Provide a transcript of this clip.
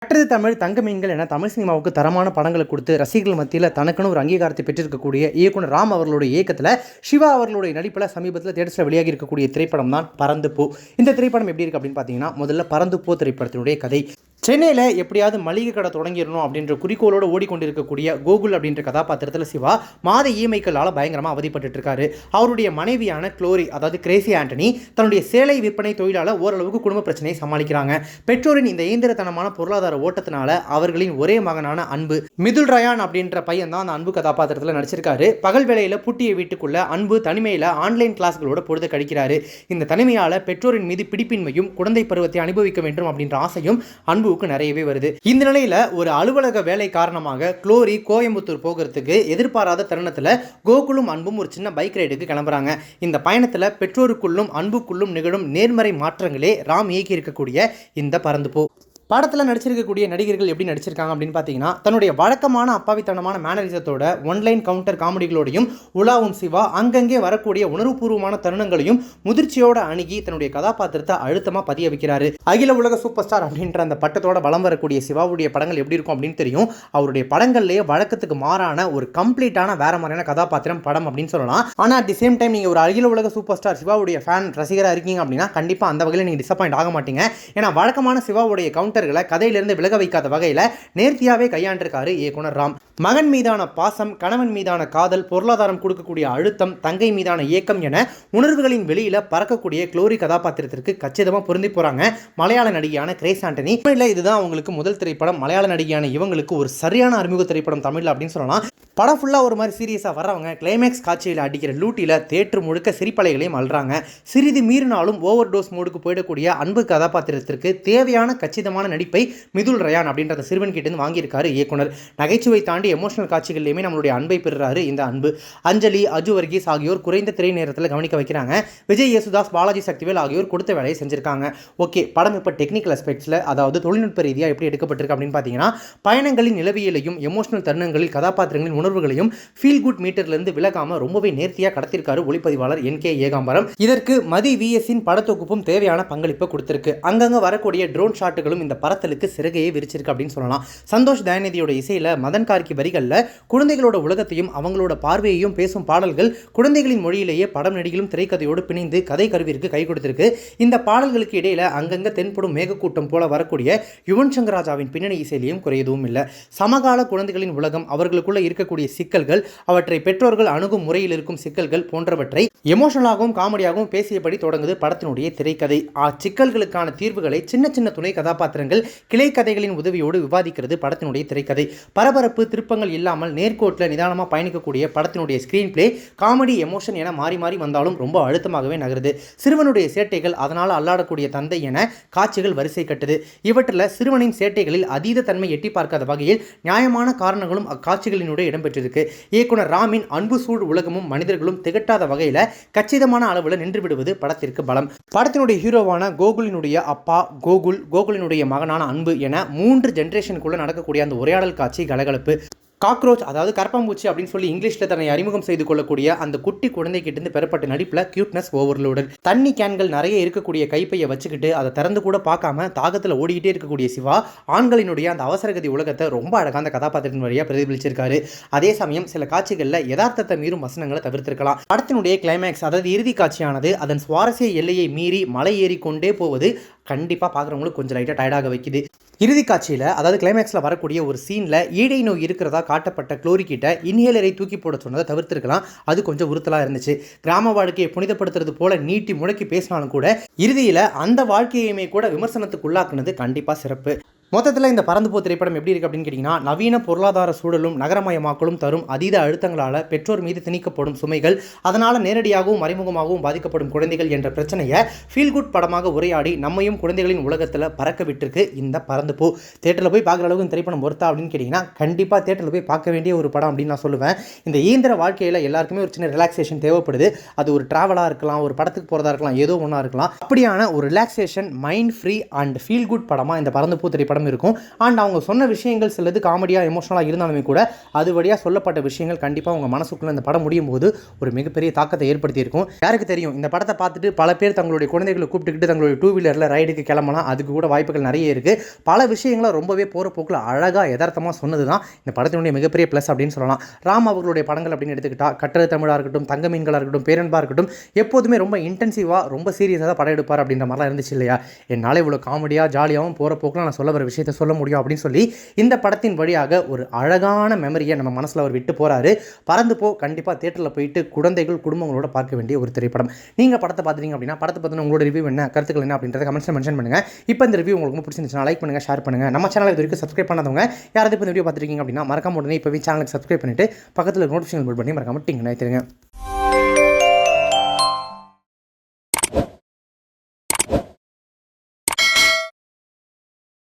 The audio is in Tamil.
கற்றது தமிழ் தங்க மீன்கள் என தமிழ் சினிமாவுக்கு தரமான படங்களை கொடுத்து ரசிகர்கள் மத்தியில் தனக்குன்னு ஒரு அங்கீகாரத்தை பெற்றிருக்கக்கூடிய இயக்குனர் ராம் அவர்களுடைய இயக்கத்தில் சிவா அவர்களுடைய நடிப்பில் சமீபத்தில் தேட்டர்ஸில் வெளியாகி இருக்கக்கூடிய திரைப்படம் தான் பறந்து போ. இந்த திரைப்படம் எப்படி இருக்குது அப்படின்னு பார்த்தீங்கன்னா, முதல்ல பறந்து போ திரைப்படத்தினுடைய கதை. சென்னையில் எப்படியாவது மளிகை கடை தொடங்கிடணும் அப்படின்ற குறிக்கோளோடு ஓடிக்கொண்டிருக்கக்கூடிய கோகுல் அப்படின்ற கதாபாத்திரத்தில் சிவா மாத இஎம்ஐக்களால் பயங்கரமாக அவதிப்பட்டு இருக்காரு. அவருடைய மனைவியான குளோரி, அதாவது கிரேசி ஆண்டனி, தன்னுடைய சேலை விற்பனை தொழிலால் ஓரளவுக்கு குடும்ப பிரச்சனையை சமாளிக்கிறாங்க. பெற்றோரின் இந்த இயந்திரத்தனமான பொருளாதார ஓட்டத்தினால அவர்களின் ஒரே மகனான அன்பு, மிதுல் ரயான் அப்படின்ற பையன் தான் அந்த அன்பு கதாபாத்திரத்தில் நடிச்சிருக்காரு. பகல் வேளையில் பூட்டிய வீட்டுக்குள்ள அன்பு தனிமையில் ஆன்லைன் கிளாஸ்களோட பொழுது கழிக்கிறாரு. இந்த தனிமையால் பெற்றோரின் மீது பிடிப்பின்மையும் குழந்தை பருவத்தை அனுபவிக்க வேண்டும் அப்படின்ற ஆசையும் அன்பு நிறையவே வருது. இந்த நிலையில ஒரு அலுவலக வேலை காரணமாக குளோரி கோயம்புத்தூர் போகிறதுக்கு எதிர்பாராத தருணத்துல கோகுலும் அன்பும் ஒரு சின்ன பைக் ரைடுக்கு கிளம்புறாங்க. இந்த பயணத்துல பெற்றோருக்குள்ளும் அன்புக்குள்ளும் நிகழும் நேர்மறை மாற்றங்களே ராம் இயக்கி இருக்கக்கூடிய இந்த பறந்து போ படத்தில் நடிச்சிருக்கக்கூடிய நடிகர்கள் எப்படி நடிச்சிருக்காங்க அப்படின்னு பார்த்தீங்கன்னா, தன்னுடைய வழக்கமான அப்பாவித்தனமான மேனரிசத்தோட ஒன்லைன் கவுண்டர் காமெடிகளோடையும் உலாவும் சிவா அங்கங்கே வரக்கூடிய உணர்வுபூர்வமான தருணங்களையும் முதிர்ச்சியோட அணுகி தன்னுடைய கதாபாத்திரத்தை அழுத்தமாக பதிய வைக்கிறாரு. அகில உலக சூப்பர் ஸ்டார் அப்படின்ற அந்த பட்டத்தோட வலம் வரக்கூடிய சிவாவுடைய படங்கள் எப்படி இருக்கும் அப்படின்னு தெரியும். அவருடைய படங்கள்லேயே வழக்கத்துக்கு மாறான ஒரு கம்ப்ளீட்டான வேற மாதிரியான கதாபாத்திரம் படம் அப்படின்னு சொல்லலாம். ஆனால் அட் தி சேம் டைம் நீங்கள் ஒரு அகில உலக சூப்பர் ஸ்டார் சிவாவுடைய ஃபேன் ரசிகராக இருக்கீங்க அப்படின்னா கண்டிப்பாக அந்த வகையில் நீங்கள் டிசப்பாயிண்ட் ஆக மாட்டீங்க. ஏன்னா வழக்கமான சிவாவுடைய கவுண்டர் கதையிலிருந்து விலக வைக்காத வகையில் நேர்த்தியாவே கையாண்டிருக்காரு இயக்குனர் ராம். மகன் மீதான பாசம், கணவன் மீதான காதல், பொருளாதாரம் கொடுக்கக்கூடிய அழுத்தம், தங்கை மீதான ஏக்கம் என உணர்வுகளின் வெளியில பறக்கக்கூடிய குளோரி கதாபாத்திரத்திற்கு கச்சிதமாக பொருந்தி போறாங்க மலையாள நடிகையான கிரேஸ் ஆண்டனி. இதுதான் அவங்களுக்கு முதல் திரைப்படம். மலையாள நடிகையான இவங்களுக்கு ஒரு சரியான அறிமுக திரைப்படம் தமிழ்ல அப்படின்னு சொல்லலாம். படம் ஃபுல்லாக ஒரு மாதிரி சீரியஸாக வர்றவங்க கிளைமேக்ஸ் காட்சியில் அடிக்கிற லூட்டியில் தேட்டர் முழுக்க சிரிப்பலைகளையும் அல்றாங்க. சிறிது மீறினாலும் ஓவர் டோஸ் மோடுக்கு போயிடக்கூடிய அன்பு கதாபாத்திரத்திற்கு தேவையான கச்சிதமான நடிப்பை மிதுல் ரயான் அப்படின்ற சிறுவன் கிட்டேருந்து வாங்கியிருக்காரு இயக்குனர். நகைச்சுவை தாண்டி எமோஷனல் காட்சிகள்லையுமே நம்மளுடைய அன்பை பெறுறாரு இந்த அன்பு. அஞ்சலி, அஜு வர்கீஸ் ஆகியோர் குறைந்த திரை நேரத்தில் கவனிக்க வைக்கிறாங்க. விஜய் யேசுதாஸ், பாலாஜி சக்திவேல் ஆகியோர் கொடுத்த வேலையை செஞ்சிருக்காங்க. ஓகே, படம் இப்போ டெக்னிக்கல் அஸ்பெக்ட்ஸில், அதாவது தொழில்நுட்ப ரீதியாக எப்படி எடுக்கப்பட்டிருக்கு அப்படின்னு பார்த்தீங்கன்னா, பயணங்களின் நிலவியலையும் எமோஷனல் தருணங்களில் கதாபாத்திரங்களின் உணர்வுகளையும் ஃபீல் குட் மீட்டர்லேருந்து விலகாம ரொம்பவே நேர்த்தியாக கடத்திருக்காரு ஒளிப்பதிவாளர் NK ஏகாம்பரம். இதற்கு மதி VS-இன் படத்தொகுப்பும் தேவையான பங்களிப்பை கொடுத்திருக்கு. அங்கங்க வரக்கூடிய ட்ரோன் ஷாட்டுகளும் இந்த படத்தலுக்கு சிறகையே விரிச்சிருக்கு அப்படின்னு சொல்லலாம். சந்தோஷ் தயாநிதியோட இசையில மதன் கார்கி வரிகள்ல குழந்தைகளோட உலகத்தையும் அவங்களோட பார்வையையும் பேசும் பாடல்கள் குழந்தைகளின் மொழியிலேயே படம் நடிகளும் திரைக்கதையோடு பிணைந்து கதை கருவிற்கு கை கொடுத்திருக்கு. இந்த பாடல்களுக்கு இடையில அங்கங்க தென்படும் மேகக்கூட்டம் போல வரக்கூடிய யுவன் சங்கர் ராஜாவின் பின்னணி இசையிலையும் குறையதும் இல்லை. சமகால குழந்தைகளின் உலகம், அவர்களுக்குள்ள இருக்கக்கூடிய சிக்கல்கள், அவற்றை பெற்றோர்கள் அணுகும் முறையில் இருக்கும் சிக்கல்கள் போன்றவற்றை எமோஷனலாகவும் காமெடியாகவும் பேசியபடி தொடங்குது படத்தினுடைய திரைக்கதை. சிக்கல்களுக்கான தீர்வுகளை சின்ன சின்ன துணை கதாபாத்திரங்கள் கிளை கதைகளின் உதவியோடு விவாதிக்கிறது படத்தினுடைய திரைக்கதை. பரபரப்பு திருப்பங்கள் இல்லாமல் நேர்கோட்டில் நிதானமாக பயணிக்கக்கூடிய படத்தினுடைய ஸ்கிரீன் பிளே காமெடி, எமோஷன் என மாறி மாறி வந்தாலும் ரொம்ப அழுத்தமாகவே நகருது. சிறுவனுடைய சேட்டைகள், அதனால் அல்லாடக்கூடிய தந்தை என காட்சிகள் வரிசை கட்டுது. இவற்றில் சிறுவனின் சேட்டைகளில் அதீத தன்மை எட்டி பார்க்காத வகையில் நியாயமான காரணங்களும் அக்காட்சிகளினுடைய இடம்பெற்றிருக்கு. இயக்குனர் ராமின் அன்பு சூழ் உலகமும் மனிதர்களும் திகட்டாத வகையில் கச்சிதமான அளவில் நின்று விடுவது படத்திற்கு பலம். படத்தினுடைய ஹீரோவான கோகுலினுடைய அப்பா கோகுலினுடைய மகனான அன்பு என 3 ஜெனரேஷனுக்குள்ள நடக்கக்கூடிய அந்த உரையாடல் காட்சி கலகலப்பு. காக்ரோச், அதாவது கரப்பாம்பூச்சி அப்படின்னு சொல்லி இங்கிலீஷில் தன்னை அறிமுகம் செய்து கொள்ளக்கூடிய அந்த குட்டி குழந்தை கிட்டேருந்து பெறப்பட்ட நடிப்பில் கியூட்னஸ் ஓவர்லோடட். தண்ணி கேன்கள் நிறைய இருக்கக்கூடிய கைப்பையை வச்சுக்கிட்டு அதை திறந்து கூட பார்க்காம தாகத்தில் ஓடிக்கிட்டே இருக்கக்கூடிய சிவா ஆண்களினுடைய அந்த அவசரகதி உலகத்தை ரொம்ப அழகாக அந்த கதாபாத்திரத்தின் வழியாக பிரதிபலிச்சிருக்காரு. அதே சமயம் சில காட்சிகளில் யதார்த்தத்தை மீறும் வசனங்களை தவிர்த்திருக்கலாம். படத்தினுடைய கிளைமேக்ஸ், அதாவது இறுதி காட்சியானது அதன் சுவாரஸ்ய எல்லையை மீறி மலை ஏறிக்கொண்டே போவது கண்டிப்பாக பார்க்குறவங்களுக்கு கொஞ்சம் லைட்டாக டயர்டாக வைக்குது. இறுதி காட்சியில், அதாவது கிளைமேக்ஸில் வரக்கூடிய ஒரு சீனில் ஈடை நோய் இருக்கிறதா காட்டப்பட்ட குளோரி கிட்ட இன்ஹேலரை தூக்கி போட சொன்னதை தவிர்த்திருக்கலாம். அது கொஞ்சம் உறுத்தலாக இருந்துச்சு. கிராம வாழ்க்கையை புனிதப்படுத்துறது போல நீட்டி முடக்கி பேசினாலும் கூட இறுதியில் அந்த வாழ்க்கையுமே கூட விமர்சனத்துக்கு உள்ளாக்குனது கண்டிப்பாக சிறப்பு. மொத்தத்தில் இந்த பறந்து போ திரைப்படம் எப்படி இருக்குது அப்படின்னு கேட்டிங்கன்னா, நவீன பொருளாதார சூழலும் நகரமயமாக்கலும் தரும் அதீத அழுத்தங்களால் பெற்றோர் மீது திணிக்கப்படும் சுமைகள், அதனால் நேரடியாகவும் மறைமுகமாகவும் பாதிக்கப்படும் குழந்தைகள் என்ற பிரச்சனையை ஃபீல் குட் படமாக உரையாடி நம்மையும் குழந்தைகளின் உலகத்தில் பறக்க விட்டுருக்கு இந்த பறந்து போ. தேட்டரில் போய் பார்க்குற அளவுக்கு இந்த திரைப்படம் ஒருத்தா அப்படின்னு கேட்டிங்கன்னா கண்டிப்பாக தேட்டரில் போய் பார்க்க வேண்டிய ஒரு படம் அப்படின்னு நான் சொல்லுவேன். இந்த இயந்திர வாழ்க்கையில் எல்லாருக்குமே ஒரு சின்ன ரிலாக்ஸேஷன் தேவைப்படுது. அது ஒரு ட்ராவலாக இருக்கலாம், ஒரு படத்துக்கு போகிறதா இருக்கலாம், ஏதோ ஒன்றா இருக்கலாம். அப்படியான ஒரு relaxation, mind free and feel good படமாக இந்த பறந்து போ திரைப்படம் படம் இருக்கும். அண்ட் அவங்க சொன்ன விஷயங்கள் சிலது காமெடியாக எமோஷனலாக இருந்தாலுமே கூட அது வழியாக சொல்லப்பட்ட விஷயங்கள் கண்டிப்பாக உங்கள் மனசுக்குள்ளே இந்த படம் முடியும் போது ஒரு மிகப்பெரிய தாக்கத்தை ஏற்படுத்தியிருக்கும். யாருக்கு தெரியும், இந்த படத்தை பார்த்துட்டு பல பேர் தங்களுடைய குழந்தைகளை கூப்பிட்டுக்கிட்டு தங்களுடைய 2 வீலரில் ரைடுக்கு கிளம்பலாம். அதுக்கு கூட வாய்ப்புகள் நிறைய இருக்குது. பல விஷயங்களை ரொம்பவே போகிற போக்கில் அழகாக யதார்த்தமாக சொன்னது தான் இந்த படத்தினுடைய மிகப்பெரிய ப்ளஸ் அப்படின்னு சொல்லலாம். ராம் அவர்களுடைய படங்கள் அப்படின்னு எடுத்துக்கிட்டால் கட்டளை தமிழாக இருக்கட்டும், தங்க மீன்களாக இருக்கட்டும், பேரன்பாக இருக்கட்டும், எப்போதுமே ரொம்ப இன்டென்சிவாக ரொம்ப சீரியஸாக தான் படம் எடுப்பார் அப்படின்ற மாதிரிலாம் இருந்துச்சு இல்லையா. என்னால் இவ்வளோ காமெடியாக ஜாலியாகவும் போகிற போக்கில் நான் சொல்ல வர விஷயத்தை சொல்ல முடியும் அப்படின்னு சொல்லி இந்த படத்தின் வழியாக ஒரு அழகான மெமரியை நம்ம மனசில் அவர் விட்டு போகிறாரு. பறந்து போ கண்டிப்பாக தியேட்டரில் போயிட்டு குழந்தைகள் குடும்பங்களோட பார்க்க வேண்டிய ஒரு திரைப்படம். நீங்கள் படத்தை பார்த்துட்டீங்க அப்படின்னா படத்தை பற்றின உங்களோட ரிவ்யூ என்ன, கருத்துக்கள் என்ன அப்படின்றத கமெண்ட்ஸில் மென்ஷன் பண்ணுங்கள். இப்போ இந்த ரிவ்யூ உங்களுக்கு ரொம்ப பிடிச்சிருந்துச்சுன்னா லைக் பண்ணுங்கள், ஷேர் பண்ணுங்கள். நம்ம சேனலை இது வரைக்கும் சப்ஸ்கிரைப் பண்ணாதவங்க யாராவது இப்போ இந்த வீடியோ பார்த்துருக்கீங்க அப்படின்னா மறக்காம உடனே இப்போவே சேனலுக்கு சப்ஸ்கிரைப் பண்ணிவிட்டு பக்கத்தில் நோட்டிஃபிகேஷன் பில் பண்ணி மறக்காம டிங் நினைத்துருங்க.